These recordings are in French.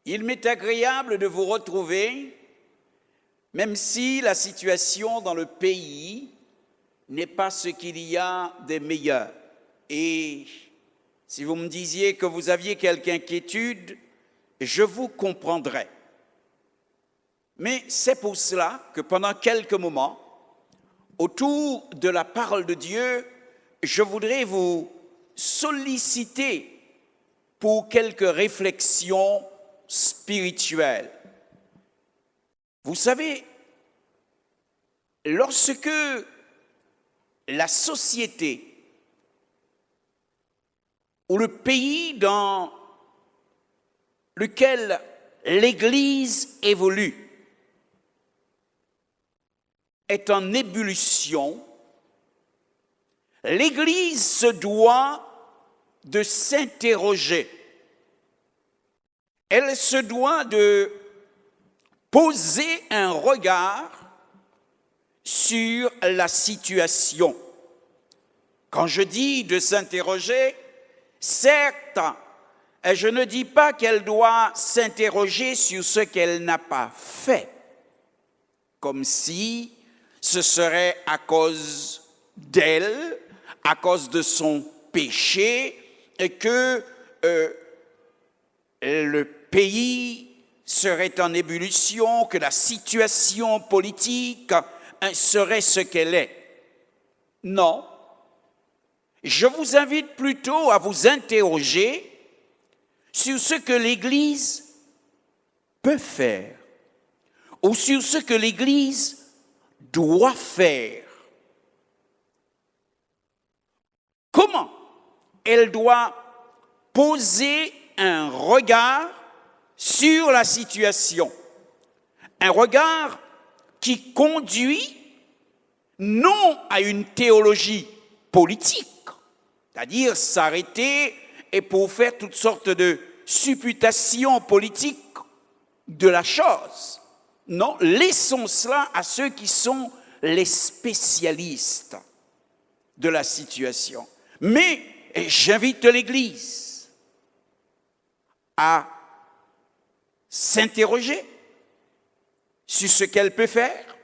Il m'est agréable de vous retrouver, même si la situation dans le pays n'est pas ce qu'il y a de meilleur. Et si vous me disiez que vous aviez quelque inquiétude, je vous comprendrais. Mais c'est pour cela que pendant quelques moments, autour de la parole de Dieu, je voudrais vous solliciter pour quelques réflexions spirituelles. Vous savez, lorsque la société ou le pays dans lequel l'Église évolue est en ébullition, l'Église se doit de s'interroger. Elle se doit de poser un regard sur la situation. Quand je dis de s'interroger, certes, je ne dis pas qu'elle doit s'interroger sur ce qu'elle n'a pas fait, comme si ce serait à cause d'elle, à cause de son péché, et que le pays serait en ébullition, que la situation politique serait ce qu'elle est. Non. Je vous invite plutôt à vous interroger sur ce que l'Église peut faire ou sur ce que l'Église doit faire. Comment elle doit poser un regard sur la situation, un regard qui conduit non à une théologie politique, c'est-à-dire s'arrêter et pour faire toutes sortes de supputations politiques de la chose. Non, laissons cela à ceux qui sont les spécialistes de la situation. Mais j'invite l'Église à s'interroger sur ce qu'elle peut faire.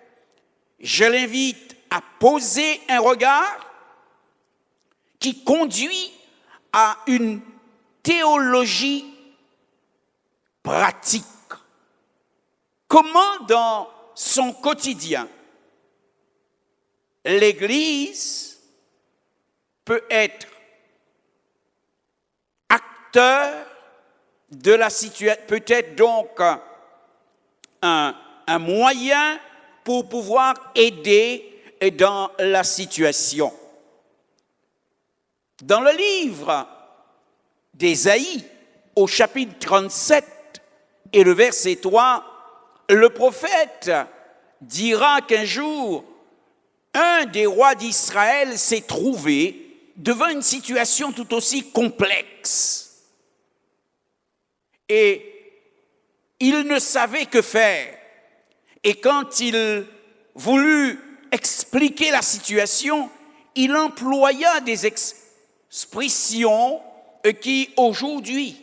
Je l'invite à poser un regard qui conduit à une théologie pratique. Comment dans son quotidien, l'Église peut être acteur de la situation, peut-être donc un moyen pour pouvoir aider dans la situation. Dans le livre d'Ésaïe, au chapitre 37 et le verset 3, le prophète dira qu'un jour, un des rois d'Israël s'est trouvé devant une situation tout aussi complexe. Et il ne savait que faire. Et quand il voulut expliquer la situation, il employa des expressions qui aujourd'hui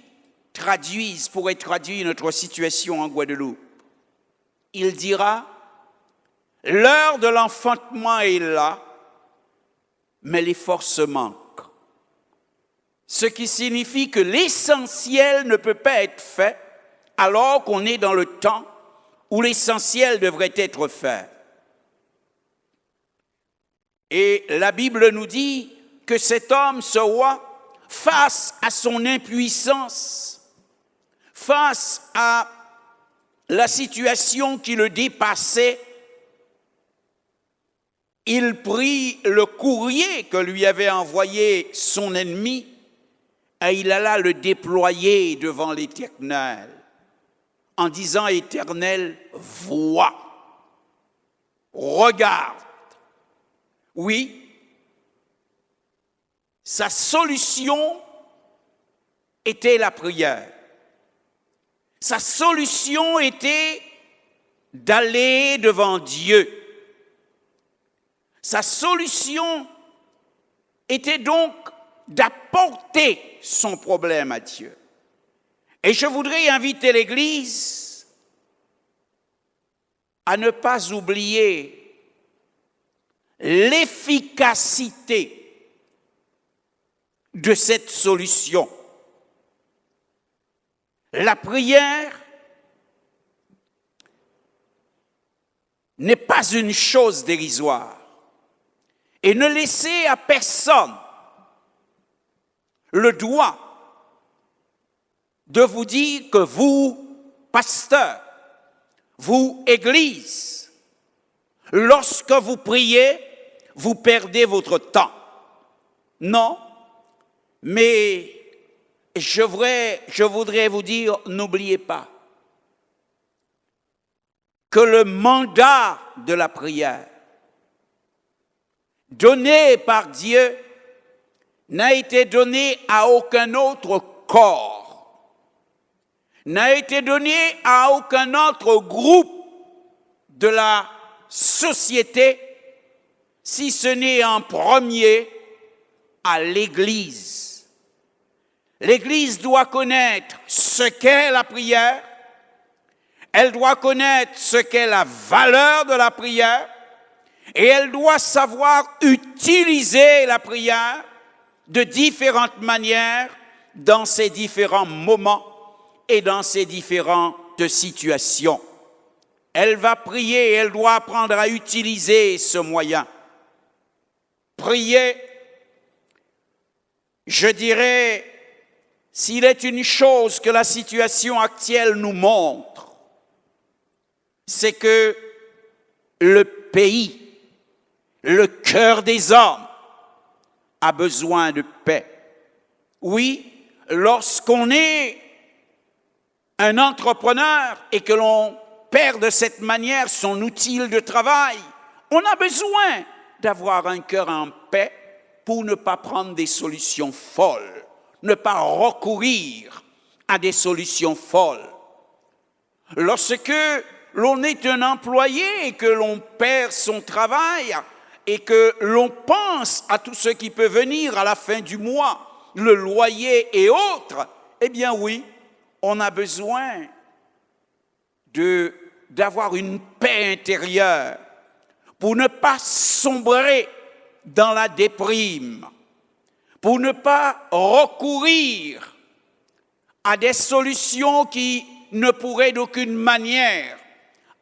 pourraient traduire notre situation en Guadeloupe. Il dira, l'heure de l'enfantement est là, mais les forces manquent. Ce qui signifie que l'essentiel ne peut pas être fait alors qu'on est dans le temps où l'essentiel devrait être fait. Et la Bible nous dit que cet homme, ce roi, face à son impuissance, face à la situation qui le dépassait, il prit le courrier que lui avait envoyé son ennemi et il alla le déployer devant l'Éternel en disant « Éternel, vois, regarde ». Oui, sa solution était la prière. Sa solution était d'aller devant Dieu. Sa solution était donc d'apporter son problème à Dieu. Et je voudrais inviter l'Église à ne pas oublier l'efficacité de cette solution. La prière n'est pas une chose dérisoire. Et ne laissez à personne le droit de vous dire que vous, pasteur, vous, Église, lorsque vous priez, vous perdez votre temps. Non, mais je voudrais vous dire, n'oubliez pas que le mandat de la prière donné par Dieu n'a été donné à aucun autre corps, n'a été donné à aucun autre groupe de la société, si ce n'est en premier à l'Église. L'Église doit connaître ce qu'est la prière, elle doit connaître ce qu'est la valeur de la prière, et elle doit savoir utiliser la prière de différentes manières dans ses différents moments et dans ses différentes situations. Elle va prier et elle doit apprendre à utiliser ce moyen. Prier, je dirais, s'il est une chose que la situation actuelle nous montre, c'est que le pays, le cœur des hommes a besoin de paix. Oui, lorsqu'on est un entrepreneur et que l'on perd de cette manière son outil de travail, on a besoin d'avoir un cœur en paix pour ne pas prendre des solutions folles, ne pas recourir à des solutions folles. Lorsque l'on est un employé et que l'on perd son travail et que l'on pense à tout ce qui peut venir à la fin du mois, le loyer et autres, eh bien oui, on a besoin d'avoir une paix intérieure pour ne pas sombrer dans la déprime, pour ne pas recourir à des solutions qui ne pourraient d'aucune manière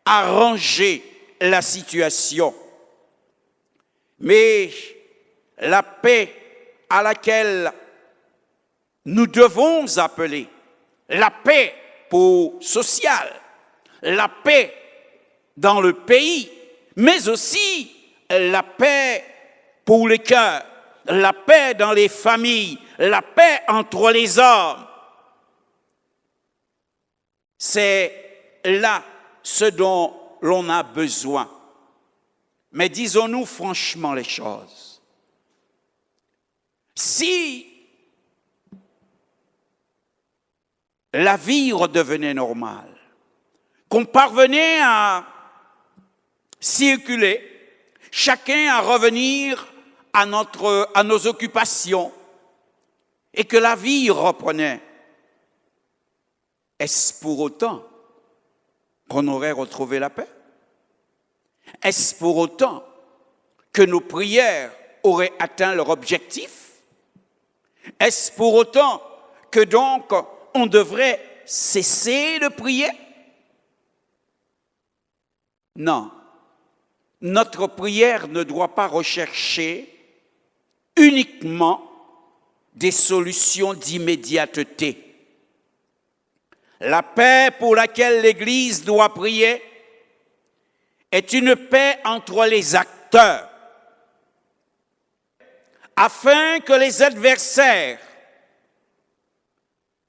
arranger la situation. Mais la paix à laquelle nous devons appeler, la paix sociale, la paix dans le pays, mais aussi la paix pour les cœurs, la paix dans les familles, la paix entre les hommes. C'est là ce dont l'on a besoin. Mais disons-nous franchement les choses. Si la vie redevenait normale, qu'on parvenait à circuler, chacun à revenir à nos occupations, et que la vie reprenait, est-ce pour autant qu'on aurait retrouvé la paix? Est-ce pour autant que nos prières auraient atteint leur objectif? Est-ce pour autant que donc on devrait cesser de prier? Non. Notre prière ne doit pas rechercher uniquement des solutions d'immédiateté. La paix pour laquelle l'Église doit prier est une paix entre les acteurs, afin que les adversaires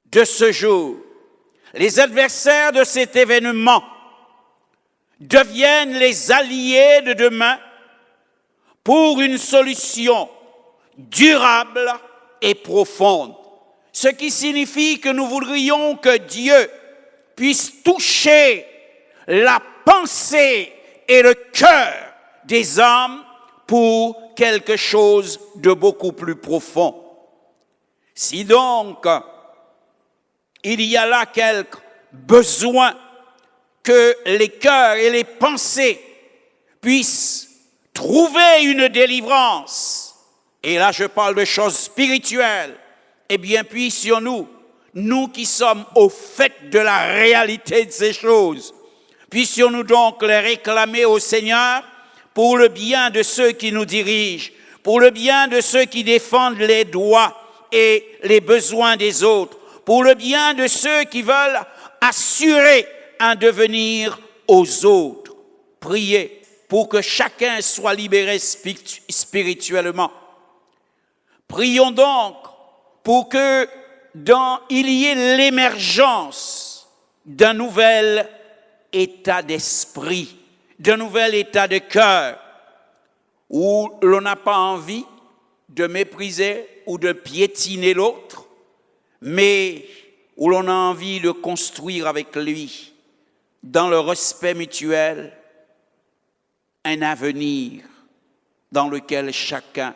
de ce jour, les adversaires de cet événement, deviennent les alliés de demain pour une solution durable et profonde. Ce qui signifie que nous voudrions que Dieu puisse toucher la pensée et le cœur des hommes pour quelque chose de beaucoup plus profond. Si donc il y a là quelques besoins que les cœurs et les pensées puissent trouver une délivrance. Et là, je parle de choses spirituelles. Eh bien, puissions-nous, nous qui sommes au fait de la réalité de ces choses, puissions-nous donc les réclamer au Seigneur pour le bien de ceux qui nous dirigent, pour le bien de ceux qui défendent les droits et les besoins des autres, pour le bien de ceux qui veulent assurer un devenir aux autres. Priez pour que chacun soit libéré spirituellement. Prions donc pour que il y ait l'émergence d'un nouvel état d'esprit, d'un nouvel état de cœur, où l'on n'a pas envie de mépriser ou de piétiner l'autre, mais où l'on a envie de construire avec lui, dans le respect mutuel, un avenir dans lequel chacun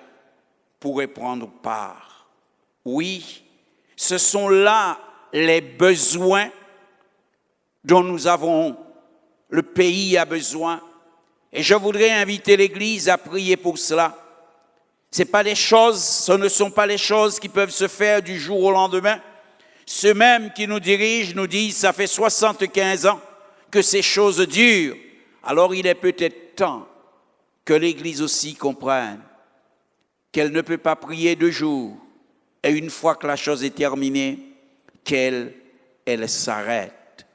pourrait prendre part. Oui, ce sont là les besoins dont nous avons, le pays a besoin. Et je voudrais inviter l'Église à prier pour cela. Ce ne sont pas les choses qui peuvent se faire du jour au lendemain. Ceux mêmes qui nous dirigent nous disent, ça fait 75 ans que ces choses durent. Alors il est peut-être temps que l'Église aussi comprenne qu'elle ne peut pas prier 2 jours et une fois que la chose est terminée, qu'elle s'arrête.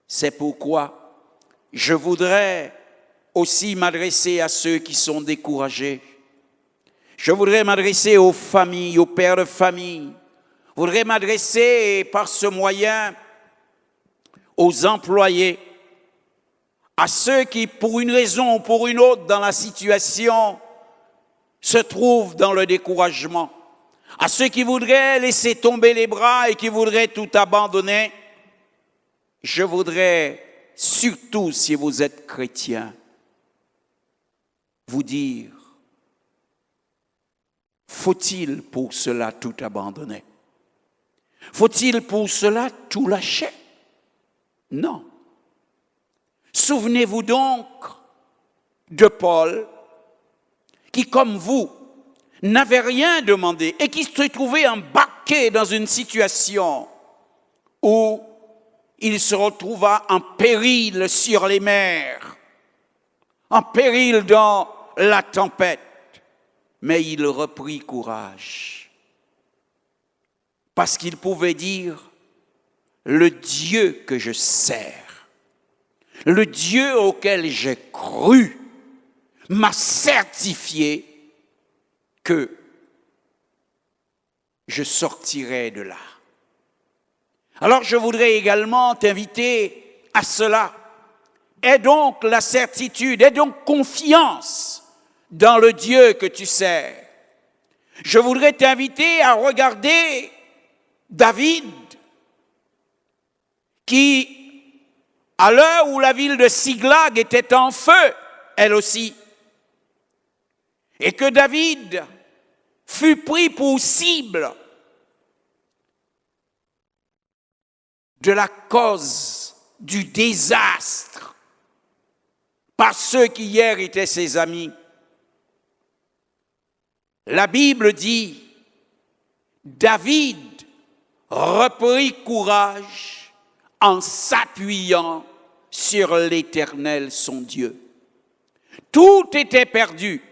C'est pourquoi je voudrais aussi m'adresser à ceux qui sont découragés. Je voudrais m'adresser aux familles, aux pères de famille. Je voudrais m'adresser par ce moyen aux employés, à ceux qui, pour une raison ou pour une autre, dans la situation, se trouvent dans le découragement, à ceux qui voudraient laisser tomber les bras et qui voudraient tout abandonner. Je voudrais, surtout si vous êtes chrétien, vous dire, faut-il pour cela tout abandonner? Faut-il pour cela tout lâcher? Non. Souvenez-vous donc de Paul, qui, comme vous, n'avait rien demandé et qui se trouvait embarqué dans une situation où il se retrouva en péril sur les mers, en péril dans la tempête. Mais il reprit courage, parce qu'il pouvait dire, le Dieu que je sers, le Dieu auquel j'ai cru, m'a certifié que je sortirai de là. Alors je voudrais également t'inviter à cela. Aie donc la certitude, aie donc confiance dans le Dieu que tu sers. Je voudrais t'inviter à regarder David, qui, à l'heure où la ville de Siglag était en feu, elle aussi, et que David fut pris pour cible de la cause du désastre par ceux qui hier étaient ses amis. La Bible dit, David reprit courage en s'appuyant sur l'Éternel son Dieu. Tout était perdu.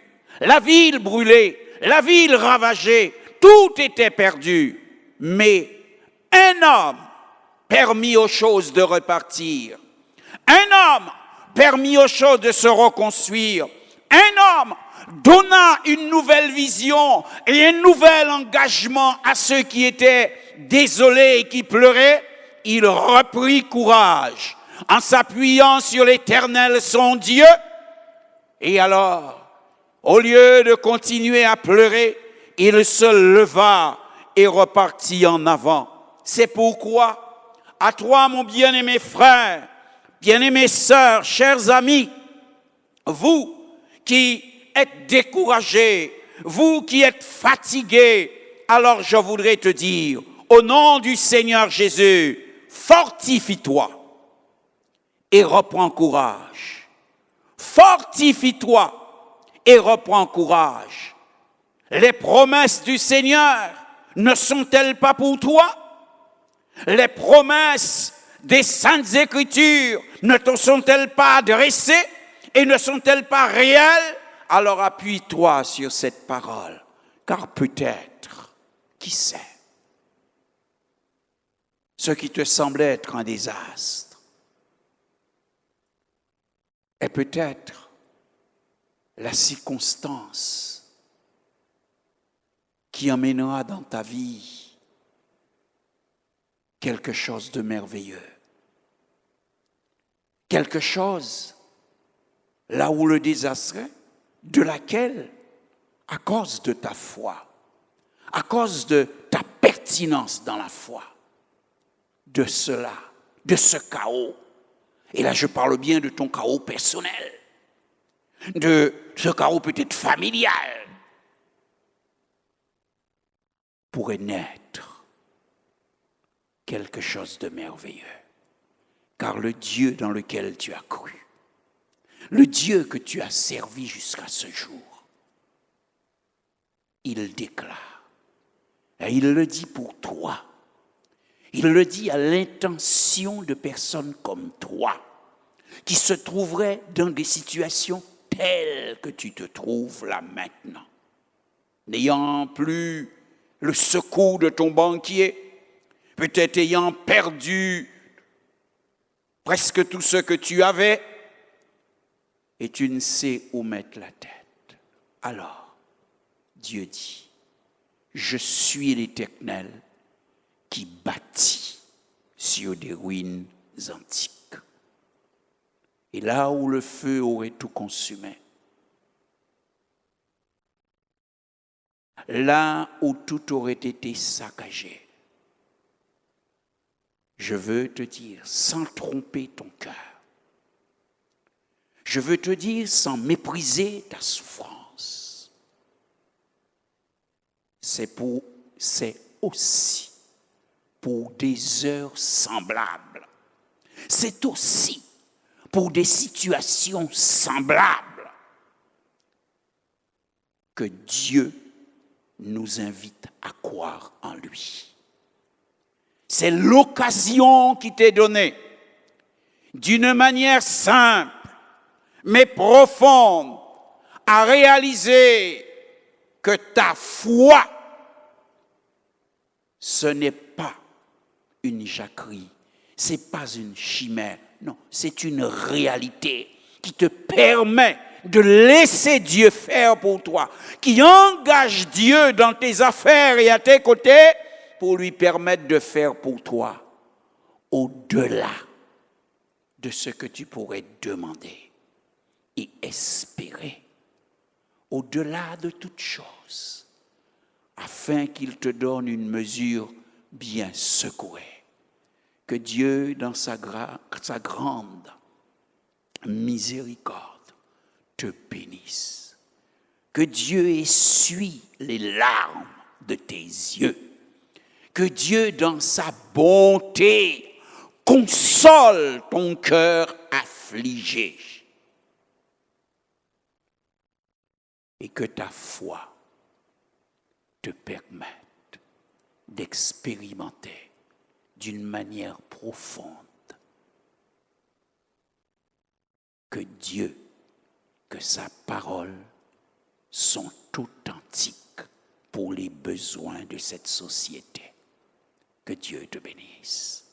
La ville brûlée, la ville ravagée, tout était perdu. Mais un homme permit aux choses de repartir. Un homme permit aux choses de se reconstruire. Un homme donna une nouvelle vision et un nouvel engagement à ceux qui étaient désolés et qui pleuraient. Il reprit courage en s'appuyant sur l'Éternel son Dieu. Et alors, au lieu de continuer à pleurer, il se leva et repartit en avant. C'est pourquoi, à toi, mon bien-aimé frère, bien-aimées sœurs, chers amis, vous qui êtes découragés, vous qui êtes fatigués, alors je voudrais te dire, au nom du Seigneur Jésus, fortifie-toi et reprends courage. Fortifie-toi et reprends courage. Les promesses du Seigneur ne sont-elles pas pour toi? Les promesses des Saintes Écritures ne te sont-elles pas adressées et ne sont-elles pas réelles? Alors appuie-toi sur cette parole, car peut-être, qui sait, ce qui te semblait être un désastre est peut-être la circonstance qui emmènera dans ta vie quelque chose de merveilleux. Quelque chose, là où le désastre est, de laquelle, à cause de ta foi, à cause de ta pertinence dans la foi, de cela, de ce chaos, et là je parle bien de ton chaos personnel, de ce chaos peut-être familial, pourrait naître quelque chose de merveilleux. Car le Dieu dans lequel tu as cru, le Dieu que tu as servi jusqu'à ce jour, il déclare, et il le dit pour toi, il le dit à l'intention de personnes comme toi, qui se trouveraient dans des situations telles que tu te trouves là maintenant, n'ayant plus le secours de ton banquier, peut-être ayant perdu presque tout ce que tu avais, et tu ne sais où mettre la tête. Alors, Dieu dit, je suis l'Éternel qui bâtit sur des ruines antiques. Et là où le feu aurait tout consumé, là où tout aurait été saccagé, je veux te dire, sans tromper ton cœur, je veux te dire sans mépriser ta souffrance, c'est aussi pour des heures semblables, c'est aussi pour des situations semblables que Dieu nous invite à croire en lui. C'est l'occasion qui t'est donnée d'une manière simple mais profonde à réaliser que ta foi, ce n'est pas une jacquerie, ce n'est pas une chimère, non, c'est une réalité qui te permet de laisser Dieu faire pour toi, qui engage Dieu dans tes affaires et à tes côtés pour lui permettre de faire pour toi au-delà de ce que tu pourrais demander et espérer, au-delà de toute chose, afin qu'il te donne une mesure bien secouée. Que Dieu, dans sa grande miséricorde, te bénisse. Que Dieu essuie les larmes de tes yeux. Que Dieu, dans sa bonté, console ton cœur affligé. Et que ta foi te permette d'expérimenter d'une manière profonde que Dieu, que sa parole sont authentiques pour les besoins de cette société. Que Dieu te bénisse.